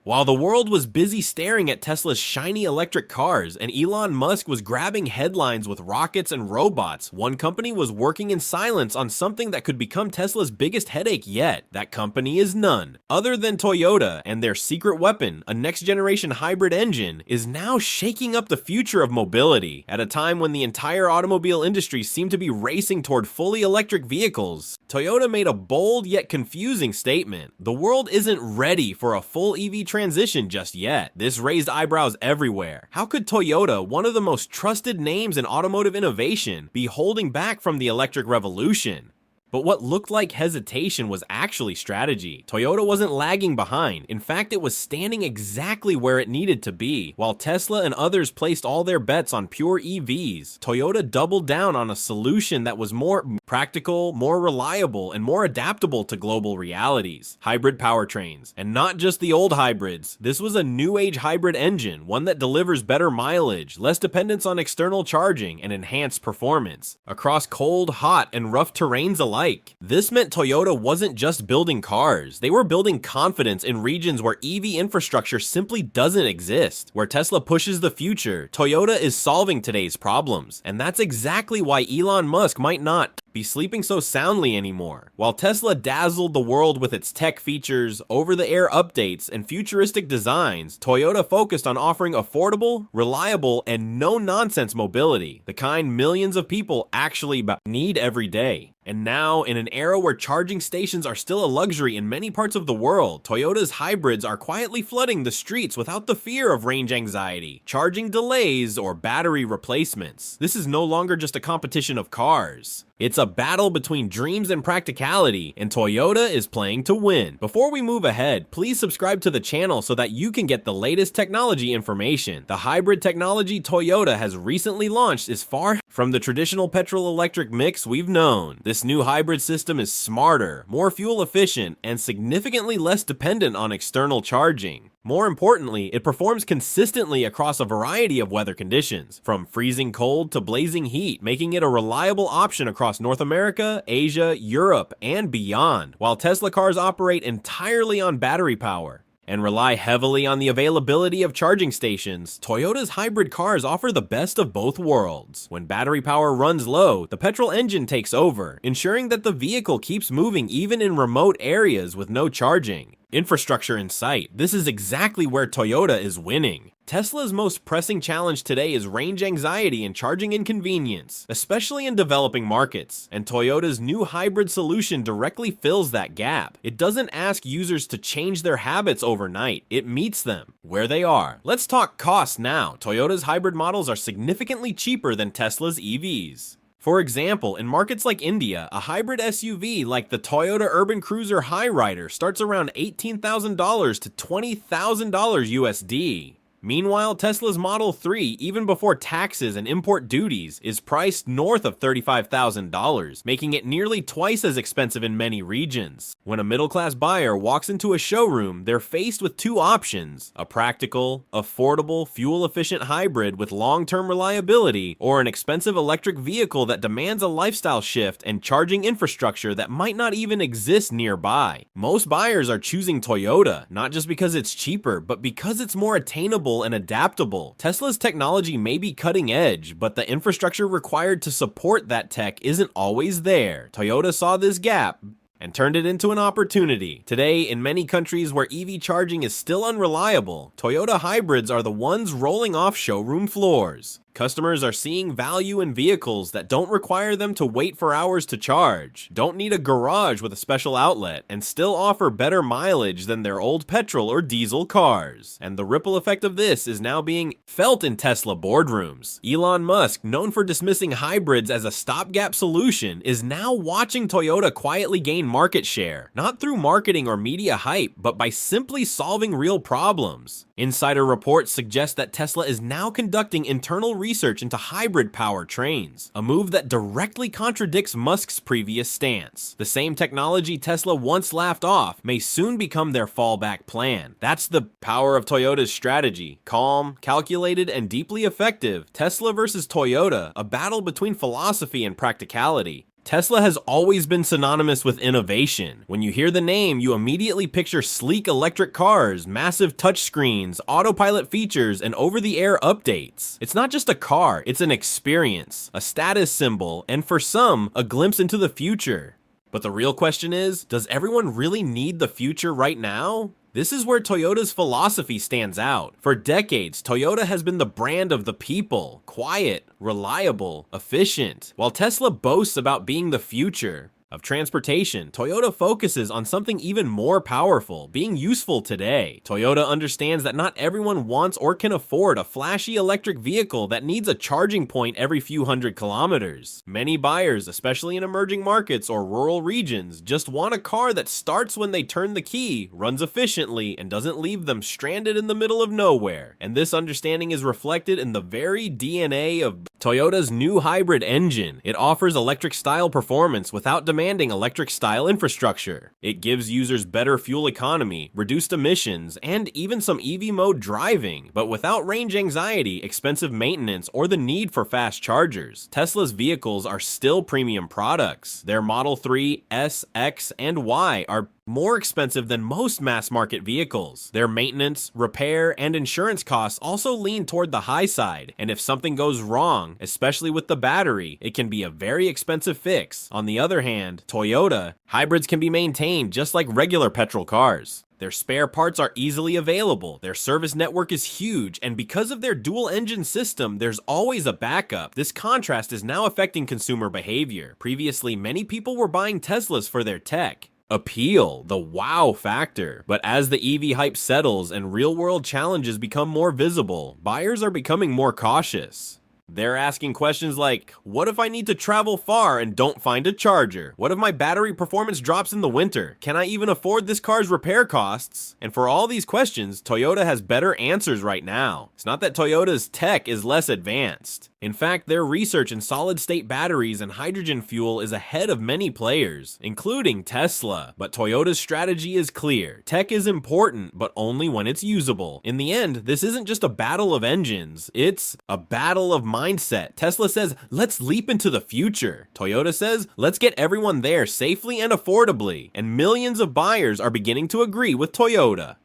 While the world was busy staring at Tesla's shiny electric cars and Elon Musk was grabbing headlines with rockets and robots, one company was working in silence on something that could become Tesla's biggest headache yet. That company is none other than Toyota, and their secret weapon, a next-generation hybrid engine, is now shaking up the future of mobility. At a time when the entire automobile industry seemed to be racing toward fully electric vehicles, Toyota made a bold yet confusing statement. The world isn't ready for a full EV transition just yet. This raised eyebrows everywhere. How could Toyota, one of the most trusted names in automotive innovation, be holding back from the electric revolution? But what looked like hesitation was actually strategy. Toyota wasn't lagging behind. In fact, it was standing exactly where it needed to be. While Tesla and others placed all their bets on pure EVs, Toyota doubled down on a solution that was more practical, more reliable, and more adaptable to global realities. Hybrid powertrains. And not just the old hybrids. This was a new age hybrid engine, one that delivers better mileage, less dependence on external charging, and enhanced performance across cold, hot, and rough terrains alike. This meant Toyota wasn't just building cars, they were building confidence in regions where EV infrastructure simply doesn't exist. Where Tesla pushes the future, Toyota is solving today's problems. And that's exactly why Elon Musk might not be sleeping so soundly anymore. While Tesla dazzled the world with its tech features, over-the-air updates, and futuristic designs, Toyota focused on offering affordable, reliable, and no-nonsense mobility, the kind millions of people actually need every day. And now, in an era where charging stations are still a luxury in many parts of the world, Toyota's hybrids are quietly flooding the streets without the fear of range anxiety, charging delays, or battery replacements. This is no longer just a competition of cars. It's a battle between dreams and practicality, and Toyota is playing to win. Before we move ahead, please subscribe to the channel so that you can get the latest technology information. The hybrid technology Toyota has recently launched is far from the traditional petrol-electric mix we've known. This new hybrid system is smarter, more fuel efficient, and significantly less dependent on external charging. More importantly, it performs consistently across a variety of weather conditions, from freezing cold to blazing heat, making it a reliable option across North America, Asia, Europe, and beyond. While Tesla cars operate entirely on battery power and rely heavily on the availability of charging stations, Toyota's hybrid cars offer the best of both worlds. When battery power runs low, the petrol engine takes over, ensuring that the vehicle keeps moving even in remote areas with no charging infrastructure in sight. This is exactly where Toyota is winning. Tesla's most pressing challenge today is range anxiety and charging inconvenience, especially in developing markets, and Toyota's new hybrid solution directly fills that gap. It doesn't ask users to change their habits overnight, it meets them where they are. Let's talk cost now. Toyota's hybrid models are significantly cheaper than Tesla's EVs. For example, in markets like India, a hybrid SUV like the Toyota Urban Cruiser Hyryder starts around $18,000 to $20,000 USD. Meanwhile, Tesla's Model 3, even before taxes and import duties, is priced north of $35,000, making it nearly twice as expensive in many regions. When a middle-class buyer walks into a showroom, they're faced with two options: a practical, affordable, fuel-efficient hybrid with long-term reliability, or an expensive electric vehicle that demands a lifestyle shift and charging infrastructure that might not even exist nearby. Most buyers are choosing Toyota, not just because it's cheaper, but because it's more attainable and adaptable. Tesla's technology may be cutting edge, but the infrastructure required to support that tech isn't always there. Toyota saw this gap and turned it into an opportunity. Today, in many countries where EV charging is still unreliable, Toyota hybrids are the ones rolling off showroom floors. Customers are seeing value in vehicles that don't require them to wait for hours to charge, don't need a garage with a special outlet, and still offer better mileage than their old petrol or diesel cars. And the ripple effect of this is now being felt in Tesla boardrooms. Elon Musk, known for dismissing hybrids as a stopgap solution, is now watching Toyota quietly gain market share, not through marketing or media hype, but by simply solving real problems. Insider reports suggest that Tesla is now conducting internal research into hybrid powertrains, a move that directly contradicts Musk's previous stance. The same technology Tesla once laughed off may soon become their fallback plan. That's the power of Toyota's strategy. Calm, calculated, and deeply effective. Tesla versus Toyota, a battle between philosophy and practicality. Tesla has always been synonymous with innovation. When you hear the name, you immediately picture sleek electric cars, massive touchscreens, autopilot features, and over-the-air updates. It's not just a car, it's an experience, a status symbol, and for some, a glimpse into the future. But the real question is, does everyone really need the future right now? This is where Toyota's philosophy stands out. For decades, Toyota has been the brand of the people, quiet, reliable, efficient, while Tesla boasts about being the future of transportation. Toyota focuses on something even more powerful, being useful today. Toyota understands that not everyone wants or can afford a flashy electric vehicle that needs a charging point every few hundred kilometers. Many buyers, especially in emerging markets or rural regions, just want a car that starts when they turn the key, runs efficiently, and doesn't leave them stranded in the middle of nowhere. And this understanding is reflected in the very DNA of Toyota's new hybrid engine. It offers electric-style performance without demanding electric-style infrastructure. It gives users better fuel economy, reduced emissions, and even some EV mode driving, but without range anxiety, expensive maintenance, or the need for fast chargers. Tesla's vehicles are still premium products. Their Model 3, S, X, and Y are more expensive than most mass-market vehicles. Their maintenance, repair, and insurance costs also lean toward the high side, and if something goes wrong, especially with the battery, it can be a very expensive fix. On the other hand, Toyota, hybrids can be maintained just like regular petrol cars. Their spare parts are easily available, their service network is huge, and because of their dual-engine system, there's always a backup. This contrast is now affecting consumer behavior. Previously, many people were buying Teslas for their tech appeal, the wow factor. But as the EV hype settles and real-world challenges become more visible, buyers are becoming more cautious. They're asking questions like, what if I need to travel far and don't find a charger? What if my battery performance drops in the winter? Can I even afford this car's repair costs? And for all these questions, Toyota has better answers right now. It's not that Toyota's tech is less advanced. In fact, their research in solid-state batteries and hydrogen fuel is ahead of many players, including Tesla. But Toyota's strategy is clear. Tech is important, but only when it's usable. In the end, this isn't just a battle of engines, it's a battle of mindset. Tesla says, let's leap into the future. Toyota says, let's get everyone there safely and affordably. And millions of buyers are beginning to agree with Toyota.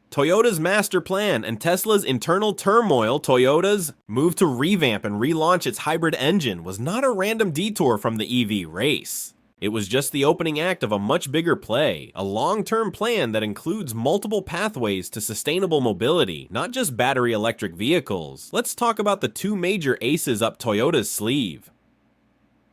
Toyota's master plan and Tesla's internal turmoil, Toyota's move to revamp and relaunch its hybrid engine was not a random detour from the EV race. It was just the opening act of a much bigger play, a long-term plan that includes multiple pathways to sustainable mobility, not just battery electric vehicles. Let's talk about the two major aces up Toyota's sleeve.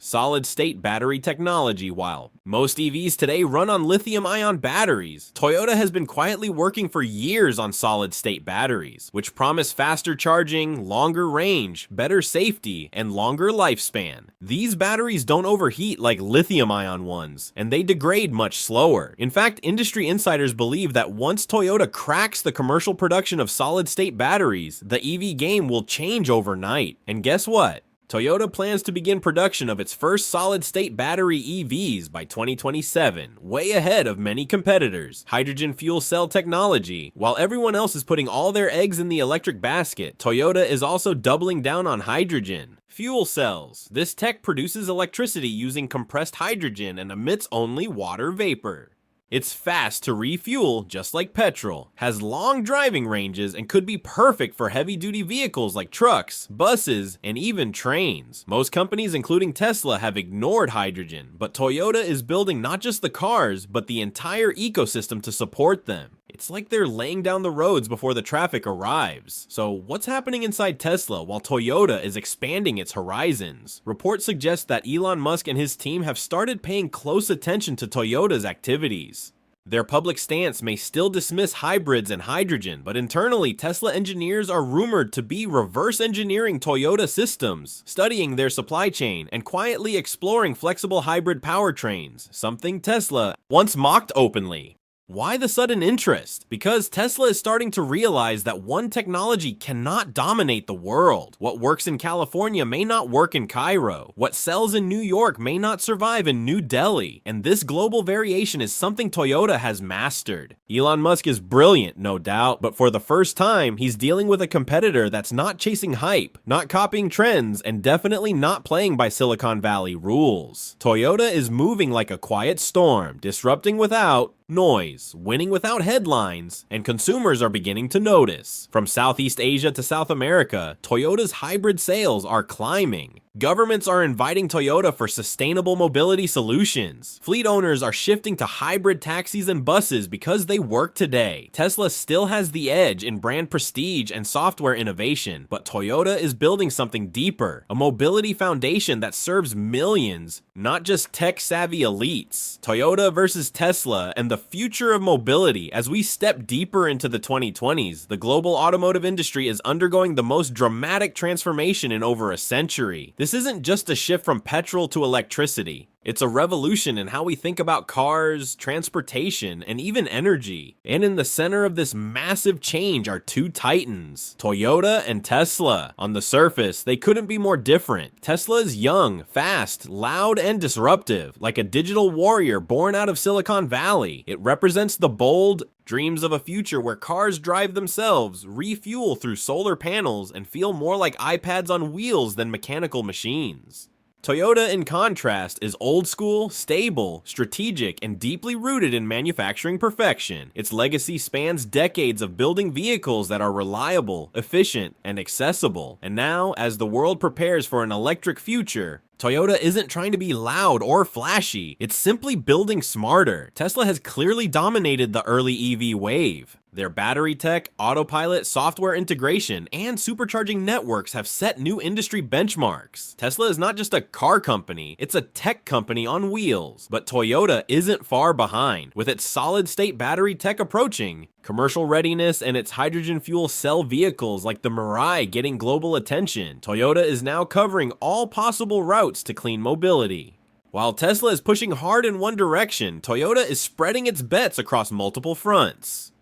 Solid-state battery technology. While most EVs today run on lithium-ion batteries, Toyota has been quietly working for years on solid-state batteries, which promise faster charging, longer range, better safety, and longer lifespan. These batteries don't overheat like lithium-ion ones, and they degrade much slower. In fact, industry insiders believe that once Toyota cracks the commercial production of solid-state batteries, the EV game will change overnight. And guess what? Toyota plans to begin production of its first solid-state battery EVs by 2027, way ahead of many competitors. Hydrogen fuel cell technology. While everyone else is putting all their eggs in the electric basket, Toyota is also doubling down on hydrogen. Fuel cells. This tech produces electricity using compressed hydrogen and emits only water vapor. It's fast to refuel, just like petrol, has long driving ranges, and could be perfect for heavy-duty vehicles like trucks, buses, and even trains. Most companies, including Tesla, have ignored hydrogen, but Toyota is building not just the cars, but the entire ecosystem to support them. It's like they're laying down the roads before the traffic arrives. So what's happening inside Tesla while Toyota is expanding its horizons? Reports suggest that Elon Musk and his team have started paying close attention to Toyota's activities. Their public stance may still dismiss hybrids and hydrogen, but internally, Tesla engineers are rumored to be reverse engineering Toyota systems, studying their supply chain, and quietly exploring flexible hybrid powertrains, something Tesla once mocked openly. Why the sudden interest? Because Tesla is starting to realize that one technology cannot dominate the world. What works in California may not work in Cairo. What sells in New York may not survive in New Delhi. And this global variation is something Toyota has mastered. Elon Musk is brilliant, no doubt, but for the first time, he's dealing with a competitor that's not chasing hype, not copying trends, and definitely not playing by Silicon Valley rules. Toyota is moving like a quiet storm, disrupting without noise, winning without headlines, and consumers are beginning to notice. From Southeast Asia to South America, Toyota's hybrid sales are climbing. Governments are inviting Toyota for sustainable mobility solutions. Fleet owners are shifting to hybrid taxis and buses because they work today. Tesla still has the edge in brand prestige and software innovation, but Toyota is building something deeper, a mobility foundation that serves millions, not just tech-savvy elites. Toyota versus Tesla and the future of mobility. As we step deeper into the 2020s, the global automotive industry is undergoing the most dramatic transformation in over a century. This isn't just a shift from petrol to electricity. It's a revolution in how we think about cars, transportation, and even energy. And in the center of this massive change are two titans, Toyota and Tesla. On the surface, they couldn't be more different. Tesla is young, fast, loud, and disruptive, like a digital warrior born out of Silicon Valley. It represents the bold dreams of a future where cars drive themselves, refuel through solar panels, and feel more like iPads on wheels than mechanical machines. Toyota, in contrast, is old school, stable, strategic, and deeply rooted in manufacturing perfection. Its legacy spans decades of building vehicles that are reliable, efficient, and accessible. And now, as the world prepares for an electric future, Toyota isn't trying to be loud or flashy, it's simply building smarter. Tesla has clearly dominated the early EV wave. Their battery tech, autopilot, software integration, and supercharging networks have set new industry benchmarks. Tesla is not just a car company, it's a tech company on wheels. But Toyota isn't far behind. With its solid-state battery tech approaching, commercial readiness, and its hydrogen fuel cell vehicles like the Mirai getting global attention, Toyota is now covering all possible routes to clean mobility. While Tesla is pushing hard in one direction, Toyota is spreading its bets across multiple fronts.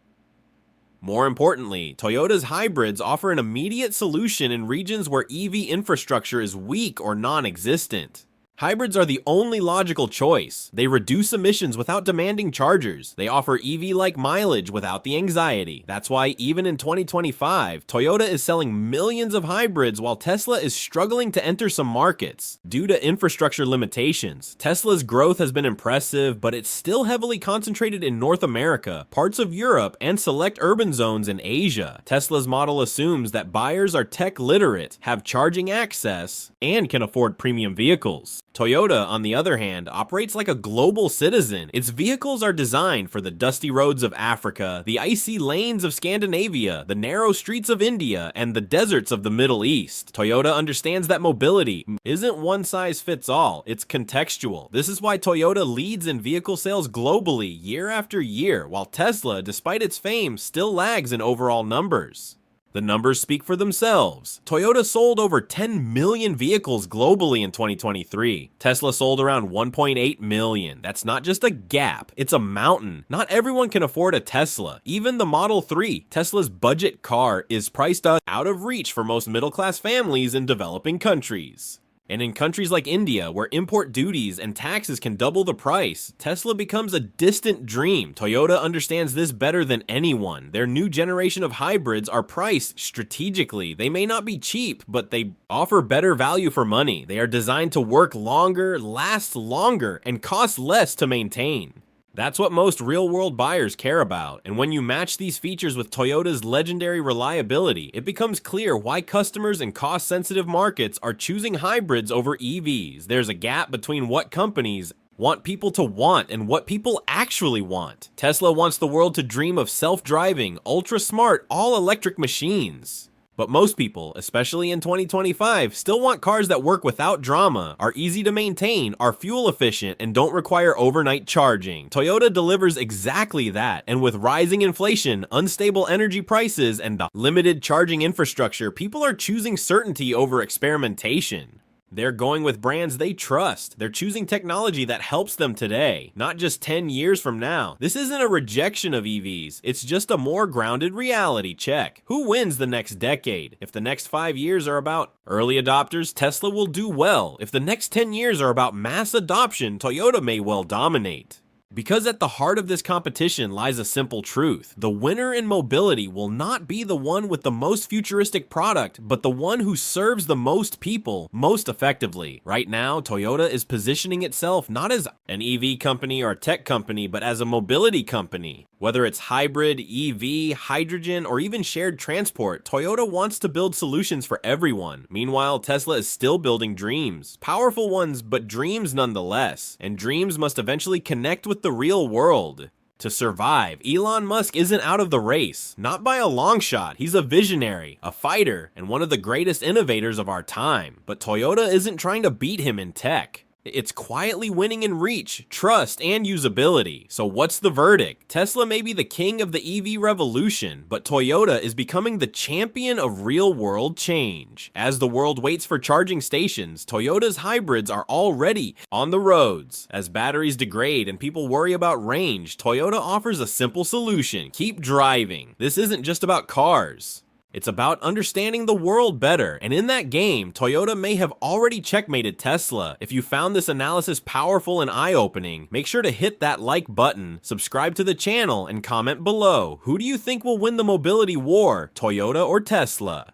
More importantly, Toyota's hybrids offer an immediate solution in regions where EV infrastructure is weak or non-existent. Hybrids are the only logical choice. They reduce emissions without demanding chargers. They offer EV-like mileage without the anxiety. That's why even in 2025, Toyota is selling millions of hybrids while Tesla is struggling to enter some markets. Due to infrastructure limitations, Tesla's growth has been impressive, but it's still heavily concentrated in North America, parts of Europe, and select urban zones in Asia. Tesla's model assumes that buyers are tech literate, have charging access, and can afford premium vehicles. Toyota, on the other hand, operates like a global citizen. Its vehicles are designed for the dusty roads of Africa, the icy lanes of Scandinavia, the narrow streets of India, and the deserts of the Middle East. Toyota understands that mobility isn't one size fits all, it's contextual. This is why Toyota leads in vehicle sales globally year after year, while Tesla, despite its fame, still lags in overall numbers. The numbers speak for themselves. Toyota sold over 10 million vehicles globally in 2023. Tesla sold around 1.8 million. That's not just a gap, it's a mountain. Not everyone can afford a Tesla. Even the Model 3, Tesla's budget car, is priced out of reach for most middle-class families in developing countries. And in countries like India, where import duties and taxes can double the price, Tesla becomes a distant dream. Toyota understands this better than anyone. Their new generation of hybrids are priced strategically. They may not be cheap, but they offer better value for money. They are designed to work longer, last longer, and cost less to maintain. That's what most real-world buyers care about, and when you match these features with Toyota's legendary reliability, it becomes clear why customers in cost-sensitive markets are choosing hybrids over EVs. There's a gap between what companies want people to want and what people actually want. Tesla wants the world to dream of self-driving, ultra-smart, all-electric machines. But most people, especially in 2025, still want cars that work without drama, are easy to maintain, are fuel efficient, and don't require overnight charging. Toyota delivers exactly that, and with rising inflation, unstable energy prices, and the limited charging infrastructure, people are choosing certainty over experimentation. They're going with brands they trust. They're choosing technology that helps them today, not just 10 years from now. This isn't a rejection of EVs, it's just a more grounded reality check. Who wins the next decade? If the next 5 years are about early adopters, Tesla will do well. If the next 10 years are about mass adoption, Toyota may well dominate. Because at the heart of this competition lies a simple truth. The winner in mobility will not be the one with the most futuristic product, but the one who serves the most people most effectively. Right now, Toyota is positioning itself not as an EV company or a tech company, but as a mobility company. Whether it's hybrid, EV, hydrogen, or even shared transport, Toyota wants to build solutions for everyone. Meanwhile, Tesla is still building dreams. Powerful ones, but dreams nonetheless. And dreams must eventually connect with the real world. To survive, Elon Musk isn't out of the race. Not by a long shot. He's a visionary, a fighter, and one of the greatest innovators of our time. But Toyota isn't trying to beat him in tech. It's quietly winning in reach, trust, and usability. So what's the verdict? Tesla may be the king of the EV revolution, but Toyota is becoming the champion of real-world change. As the world waits for charging stations, Toyota's hybrids are already on the roads. As batteries degrade and people worry about range, Toyota offers a simple solution: keep driving. This isn't just about cars. It's about understanding the world better, and in that game, Toyota may have already checkmated Tesla. If you found this analysis powerful and eye-opening, make sure to hit that like button, subscribe to the channel, and comment below. Who do you think will win the mobility war, Toyota or Tesla?